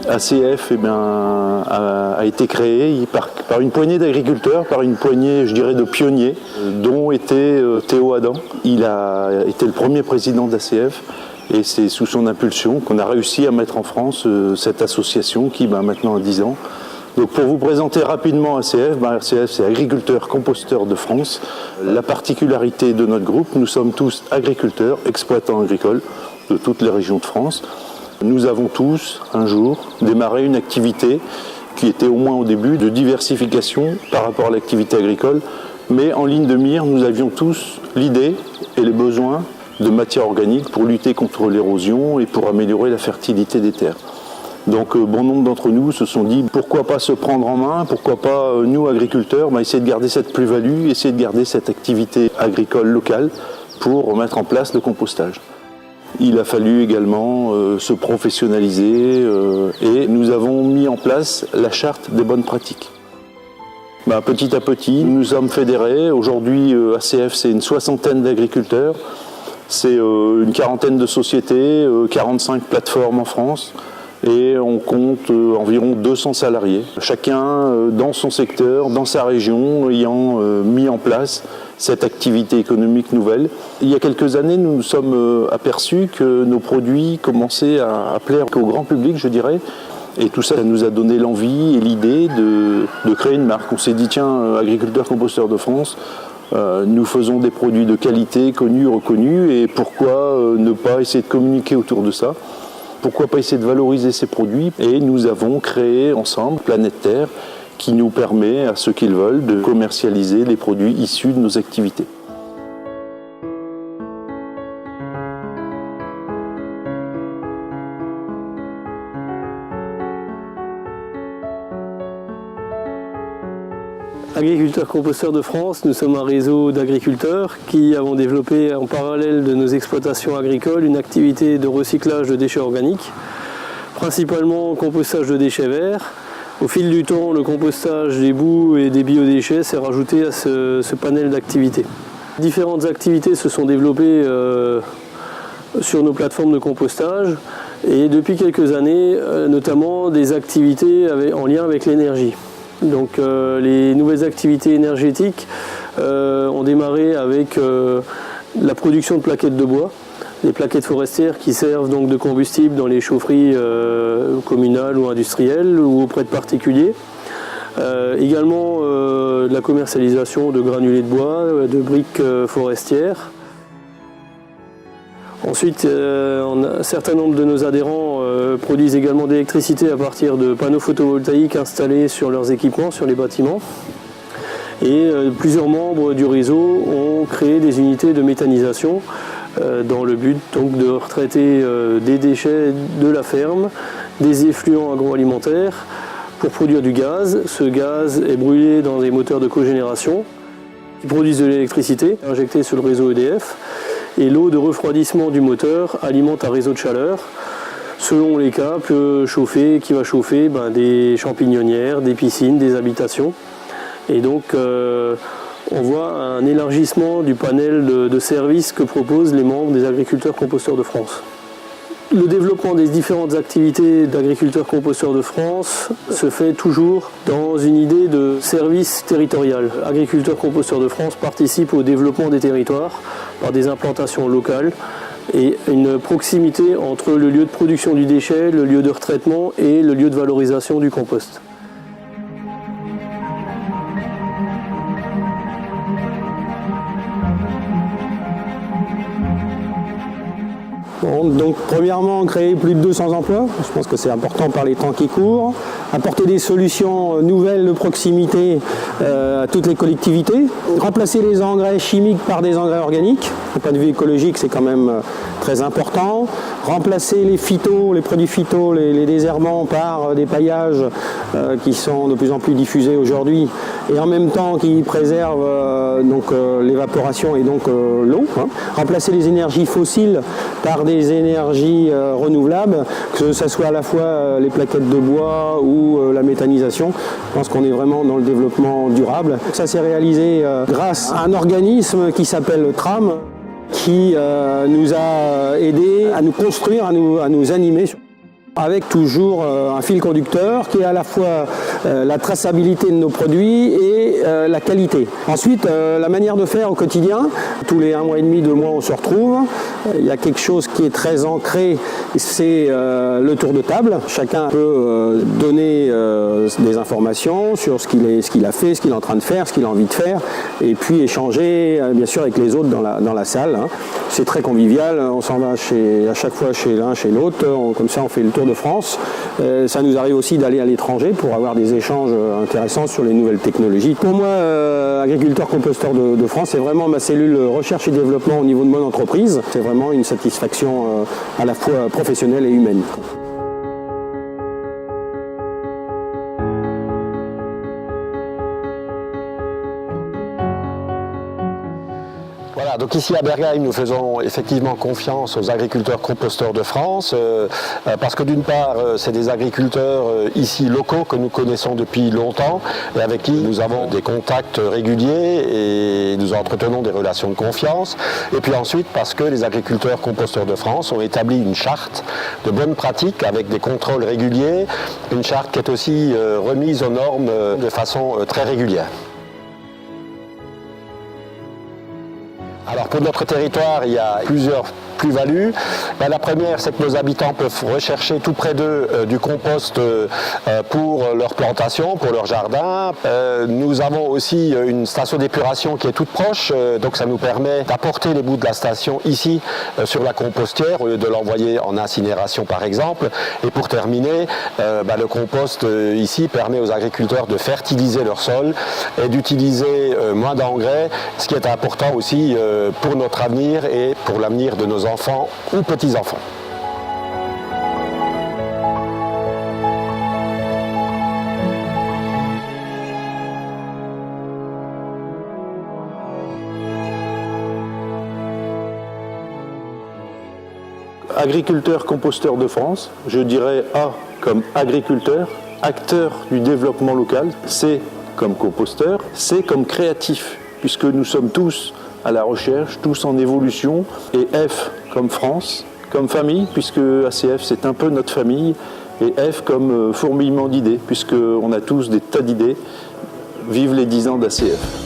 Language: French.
ACF a été créé par une poignée d'agriculteurs, par une poignée, je dirais, de pionniers, dont était Théo Adam. Il a été le premier président d'ACF et c'est sous son impulsion qu'on a réussi à mettre en France cette association qui maintenant a 10 ans. Donc pour vous présenter rapidement ACF, ACF c'est Agriculteurs Composteurs de France. La particularité de notre groupe, nous sommes tous agriculteurs, exploitants agricoles de toutes les régions de France. Nous avons tous, un jour, démarré une activité qui était au moins au début de diversification par rapport à l'activité agricole, mais en ligne de mire, nous avions tous l'idée et les besoins de matière organique pour lutter contre l'érosion et pour améliorer la fertilité des terres. Donc bon nombre d'entre nous se sont dit pourquoi pas se prendre en main, pourquoi pas nous agriculteurs essayer de garder cette plus-value, essayer de garder cette activité agricole locale pour mettre en place le compostage. Il a fallu également se professionnaliser et nous avons mis en place la charte des bonnes pratiques. Petit à petit, nous nous sommes fédérés. Aujourd'hui, ACF, c'est une 60aine d'agriculteurs, c'est une 40aine de sociétés, 45 plateformes en France. Et on compte environ 200 salariés, chacun dans son secteur, dans sa région, ayant mis en place cette activité économique nouvelle. Il y a quelques années, nous nous sommes aperçus que nos produits commençaient à plaire au grand public, je dirais. Et tout ça nous a donné l'envie et l'idée de créer une marque. On s'est dit, tiens, Agriculteurs Composteurs de France, nous faisons des produits de qualité, connus, reconnus, et pourquoi ne pas essayer de communiquer autour de ça ? Pourquoi pas essayer de valoriser ces produits? Et nous avons créé ensemble Planète Terre qui nous permet à ceux qui le veulent de commercialiser les produits issus de nos activités. Agriculteurs Composteurs de France, nous sommes un réseau d'agriculteurs qui avons développé en parallèle de nos exploitations agricoles une activité de recyclage de déchets organiques, principalement compostage de déchets verts. Au fil du temps, le compostage des boues et des biodéchets s'est rajouté à ce panel d'activités. Différentes activités se sont développées sur nos plateformes de compostage et depuis quelques années, notamment des activités en lien avec l'énergie. Donc les nouvelles activités énergétiques ont démarré avec la production de plaquettes de bois, des plaquettes forestières qui servent donc de combustible dans les chaufferies communales ou industrielles ou auprès de particuliers. Également la commercialisation de granulés de bois, de briques forestières. Ensuite, un certain nombre de nos adhérents produisent également de l'électricité à partir de panneaux photovoltaïques installés sur leurs équipements, sur les bâtiments. Et plusieurs membres du réseau ont créé des unités de méthanisation dans le but donc, de retraiter des déchets de la ferme, des effluents agroalimentaires pour produire du gaz. Ce gaz est brûlé dans des moteurs de cogénération qui produisent de l'électricité injectée sur le réseau EDF. Et l'eau de refroidissement du moteur alimente un réseau de chaleur. Selon les cas, qui va chauffer des champignonnières, des piscines, des habitations. Et donc, on voit un élargissement du panel de services que proposent les membres des Agriculteurs Composteurs de France. Le développement des différentes activités d'Agriculteurs Composteurs de France se fait toujours dans une idée de service territorial. Agriculteurs Composteurs de France participe au développement des territoires par des implantations locales et une proximité entre le lieu de production du déchet, le lieu de retraitement et le lieu de valorisation du compost. Donc premièrement, créer plus de 200 emplois, je pense que c'est important par les temps qui courent, apporter des solutions nouvelles de proximité à toutes les collectivités, remplacer les engrais chimiques par des engrais organiques, du point de vue écologique c'est quand même très important, remplacer les produits phyto, les désherbants par des paillages qui sont de plus en plus diffusés aujourd'hui et en même temps qui préservent l'évaporation et donc l'eau, remplacer les énergies fossiles par des énergies renouvelables, que ce soit à la fois les plaquettes de bois ou la méthanisation. Je pense qu'on est vraiment dans le développement durable. Ça s'est réalisé grâce à un organisme qui s'appelle TRAM, qui nous a aidés à nous construire, à nous animer. avec toujours un fil conducteur qui est à la fois la traçabilité de nos produits et la qualité. Ensuite, la manière de faire au quotidien. Tous les 1 mois et demi, 2 mois, on se retrouve. Il y a quelque chose qui est très ancré, c'est le tour de table. Chacun peut donner des informations sur ce qu'il a fait, ce qu'il est en train de faire, ce qu'il a envie de faire, et puis échanger bien sûr avec les autres dans la salle. C'est très convivial, on s'en va à chaque fois chez l'un, chez l'autre, comme ça on fait le tour de France. Ça nous arrive aussi d'aller à l'étranger pour avoir des échanges intéressants sur les nouvelles technologies. Pour moi, agriculteur composteur de France, c'est vraiment ma cellule recherche et développement au niveau de mon entreprise. C'est vraiment une satisfaction à la fois professionnelle et humaine. Voilà, donc ici à Bergheim, nous faisons effectivement confiance aux agriculteurs composteurs de France parce que d'une part, c'est des agriculteurs ici locaux que nous connaissons depuis longtemps et avec qui nous avons des contacts réguliers et nous entretenons des relations de confiance. Et puis ensuite, parce que les agriculteurs composteurs de France ont établi une charte de bonnes pratiques avec des contrôles réguliers, une charte qui est aussi remise aux normes de façon très régulière. Alors pour notre territoire, il y a plusieurs plus-values. La première, c'est que nos habitants peuvent rechercher tout près d'eux du compost pour leur plantation, pour leur jardin. Nous avons aussi une station d'épuration qui est toute proche, donc ça nous permet d'apporter les bouts de la station ici sur la compostière au lieu de l'envoyer en incinération par exemple. Et pour terminer, le compost ici permet aux agriculteurs de fertiliser leur sol et d'utiliser moins d'engrais, ce qui est important aussi pour notre avenir et pour l'avenir de nos enfants ou petits-enfants. Agriculteur composteur de France, je dirais A comme agriculteur, acteur du développement local, C comme composteur, C comme créatif, puisque nous sommes tous à la recherche, tous en évolution, et F comme France, comme famille, puisque ACF c'est un peu notre famille, et F comme fourmillement d'idées, puisqu'on a tous des tas d'idées. Vive les 10 ans d'ACF.